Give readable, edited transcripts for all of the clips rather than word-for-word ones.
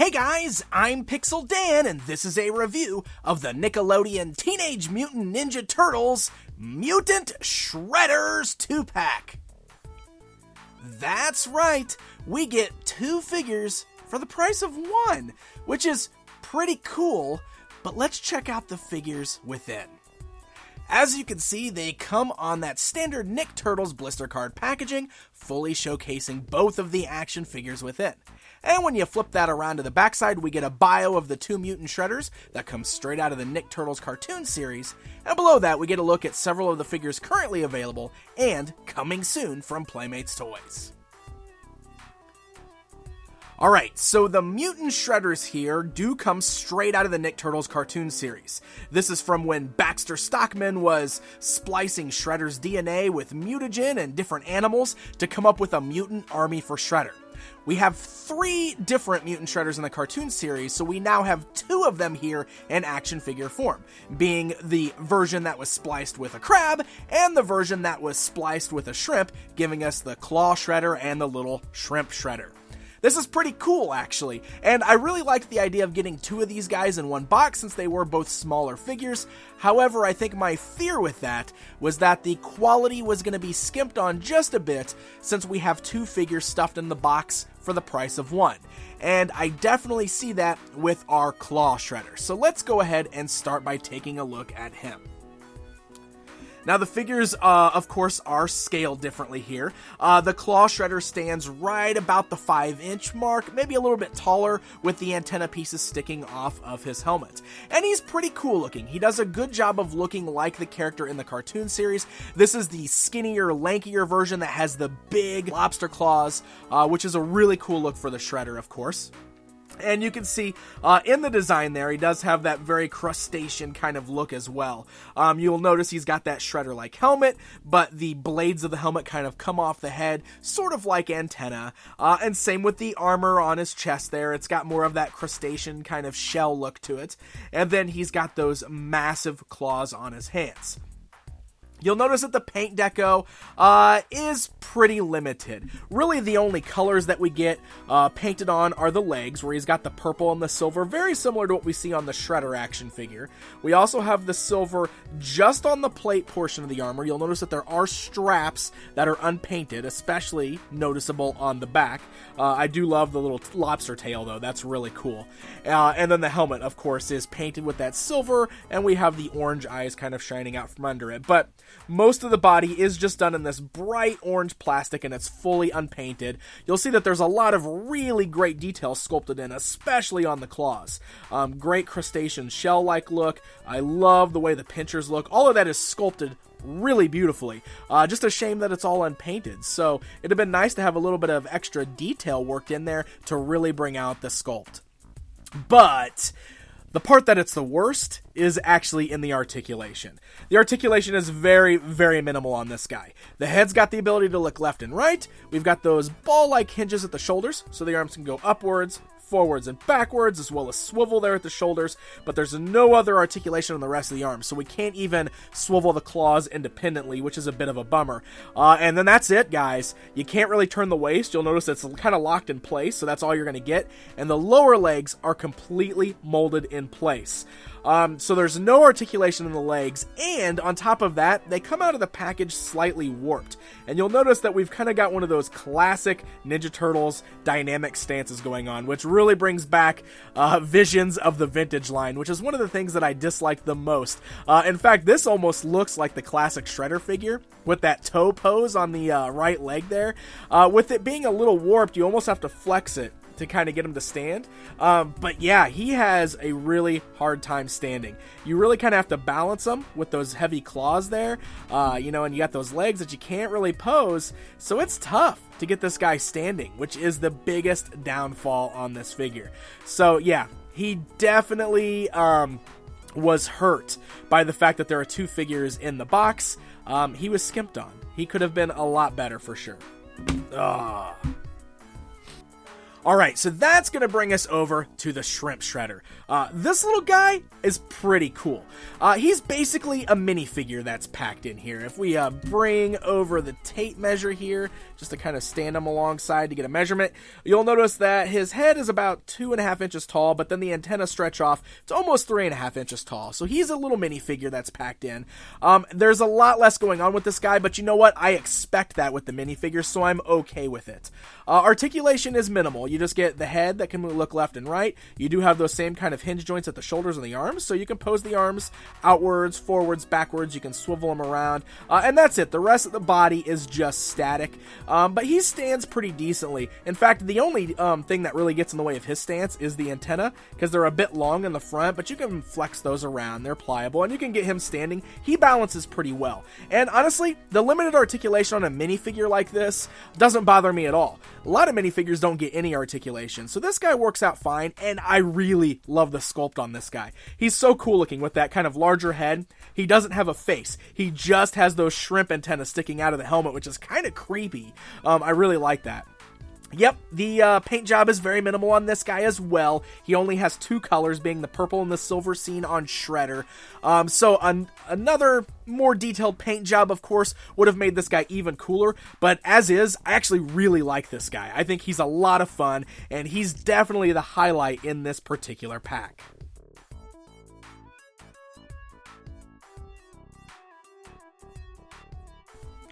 Hey guys, I'm Pixel Dan, and this is a review of the Nickelodeon Teenage Mutant Ninja Turtles Mutant Shredders 2-pack. That's right, we get 2 figures for the price of 1, which is pretty cool, but let's check out the figures within. As you can see, they come on that standard Nick Turtles blister card packaging, fully showcasing both of the action figures within. And when you flip that around to the backside, we get a bio of the 2 Mutant Shredders that comes straight out of the Nick Turtles cartoon series, and below that we get a look at several of the figures currently available and coming soon from Playmates Toys. Alright, so the Mutant Shredders here do come straight out of the Nick Turtles cartoon series. This is from when Baxter Stockman was splicing Shredder's DNA with mutagen and different animals to come up with a mutant army for Shredder. We have 3 different Mutant Shredders in the cartoon series, so we now have 2 of them here in action figure form, being the version that was spliced with a crab and the version that was spliced with a shrimp, giving us the Claw Shredder and the little Shrimp Shredder. This is pretty cool, actually, and I really liked the idea of getting 2 of these guys in one box since they were both smaller figures. However, I think my fear with that was that the quality was going to be skimped on just a bit since we have 2 figures stuffed in the box for the price of 1. And I definitely see that with our Claw Shredder. So let's go ahead and start by taking a look at him. Now the figures, of course, are scaled differently here. The Claw Shredder stands right about the 5-inch mark, maybe a little bit taller, with the antenna pieces sticking off of his helmet. And he's pretty cool looking. He does a good job of looking like the character in the cartoon series. This is the skinnier, lankier version that has the big lobster claws, which is a really cool look for the Shredder, of course. And you can see in the design there, he does have that very crustacean kind of look as well. You'll notice he's got that Shredder-like helmet, but the blades of the helmet kind of come off the head, sort of like antenna. And same with the armor on his chest there. It's got more of that crustacean kind of shell look to it. And then he's got those massive claws on his hands. You'll notice that the paint deco is pretty limited. Really, the only colors that we get painted on are the legs, where he's got the purple and the silver, very similar to what we see on the Shredder action figure. We also have the silver just on the plate portion of the armor. You'll notice that there are straps that are unpainted, especially noticeable on the back. I do love the little lobster tail, though. That's really cool. And then the helmet, of course, is painted with that silver, and we have the orange eyes kind of shining out from under it. But most of the body is just done in this bright orange plastic, and it's fully unpainted. You'll see that there's a lot of really great detail sculpted in, especially on the claws. Great crustacean shell-like look. I love the way the pinchers look. All of that is sculpted really beautifully. Just a shame that it's all unpainted. So it'd have been nice to have a little bit of extra detail worked in there to really bring out the sculpt. But the part that it's the worst is actually in the articulation. The articulation is very, very minimal on this guy. The head's got the ability to look left and right. We've got those ball-like hinges at the shoulders, so the arms can go upwards, forwards, and backwards, as well as swivel there at the shoulders, but there's no other articulation on the rest of the arms, so we can't even swivel the claws independently, which is a bit of a bummer. And then that's it, guys. You can't really turn the waist. You'll notice it's kind of locked in place, so that's all you're going to get. And the lower legs are completely molded in place. So there's no articulation in the legs, and on top of that, they come out of the package slightly warped. And you'll notice that we've kind of got one of those classic Ninja Turtles dynamic stances going on, which really brings back visions of the vintage line, which is one of the things that I dislike the most. In fact, this almost looks like the classic Shredder figure, with that toe pose on the right leg there. With it being a little warped, you almost have to flex it to kind of get him to stand. But yeah, he has a really hard time standing. You really kind of have to balance him with those heavy claws there, and you got those legs that you can't really pose, so it's tough to get this guy standing, which is the biggest downfall on this figure. So yeah, he definitely was hurt by the fact that there are 2 figures in the box. He was skimped on. He could have been a lot better for sure. Alright, so that's going to bring us over to the Shrimp Shredder. This little guy is pretty cool. He's basically a minifigure that's packed in here. If we bring over the tape measure here, just to kind of stand him alongside to get a measurement, you'll notice that his head is about 2.5 inches tall, but then the antenna stretch off to almost 3.5 inches tall. So he's a little minifigure that's packed in. There's a lot less going on with this guy, but you know what? I expect that with the minifigure, so I'm okay with it. Articulation is minimal. You just get the head that can look left and right. You do have those same kind of hinge joints at the shoulders and the arms, so you can pose the arms outwards, forwards, backwards. You can swivel them around, and that's it. The rest of the body is just static, but he stands pretty decently. In fact, the only thing that really gets in the way of his stance is the antenna, because they're a bit long in the front, but you can flex those around. They're pliable, and you can get him standing. He balances pretty well. And honestly, the limited articulation on a minifigure like this doesn't bother me at all. A lot of minifigures don't get any articulation, so this guy works out fine, and I really love the sculpt on this guy. He's so cool looking with that kind of larger head. He doesn't have a face. He just has those shrimp antennas sticking out of the helmet, which is kind of creepy. I really like that. Yep, the paint job is very minimal on this guy as well. He only has 2 colors, being the purple and the silver seen on Shredder. Another more detailed paint job, of course, would have made this guy even cooler. But as is, I actually really like this guy. I think he's a lot of fun, and he's definitely the highlight in this particular pack.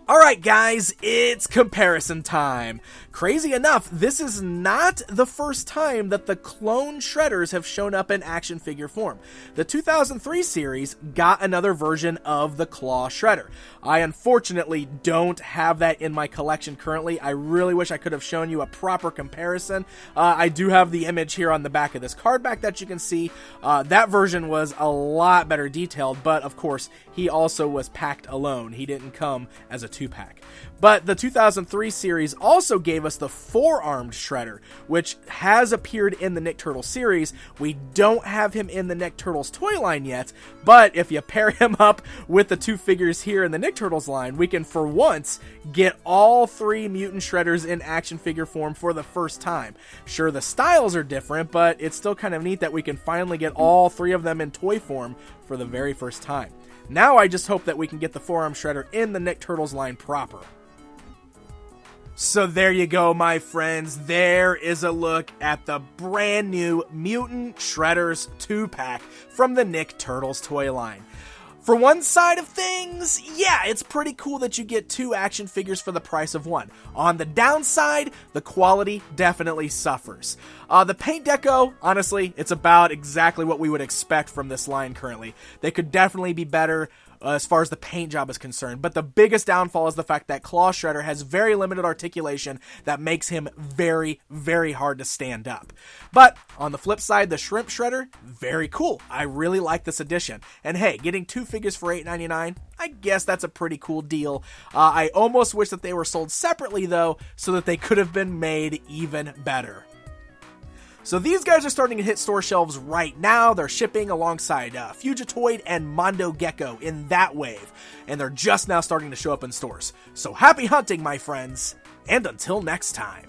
Alright guys, it's comparison time. Crazy enough, this is not the first time that the clone Shredders have shown up in action figure form. The 2003 series got another version of the Claw Shredder. I unfortunately don't have that in my collection currently. I really wish I could have shown you a proper comparison. I do have the image here on the back of this card back that you can see. That version was a lot better detailed, but of course, he also was packed alone. He didn't come as a 2-pack. But the 2003 series also gave us the 4-armed Shredder, which has appeared in the Nick Turtle series. We don't have him in the Nick Turtles toy line yet, but if you pair him up with the 2 figures here in the Nick Turtles line, we can for once get all 3 Mutant Shredders in action figure form for the first time. Sure, the styles are different, but it's still kind of neat that we can finally get all 3 of them in toy form for the very first time. Now I just hope that we can get the 4-arm Shredder in the Nick Turtles line proper. So there you go, my friends. There is a look at the brand new Mutant Shredders 2-pack from the Nick Turtles toy line. For one side of things, yeah, it's pretty cool that you get 2 action figures for the price of 1. On the downside, the quality definitely suffers. The paint deco, honestly, it's about exactly what we would expect from this line currently. They could definitely be better as far as the paint job is concerned, but the biggest downfall is the fact that Claw Shredder has very limited articulation that makes him very, very hard to stand up. But on the flip side, the Shrimp Shredder, very cool. I really like this addition. And hey, getting 2 figures for $8.99, I guess that's a pretty cool deal. I almost wish that they were sold separately though, so that they could have been made even better. So these guys are starting to hit store shelves right now. They're shipping alongside Fugitoid and Mondo Gecko in that wave. And they're just now starting to show up in stores. So happy hunting, my friends. And until next time.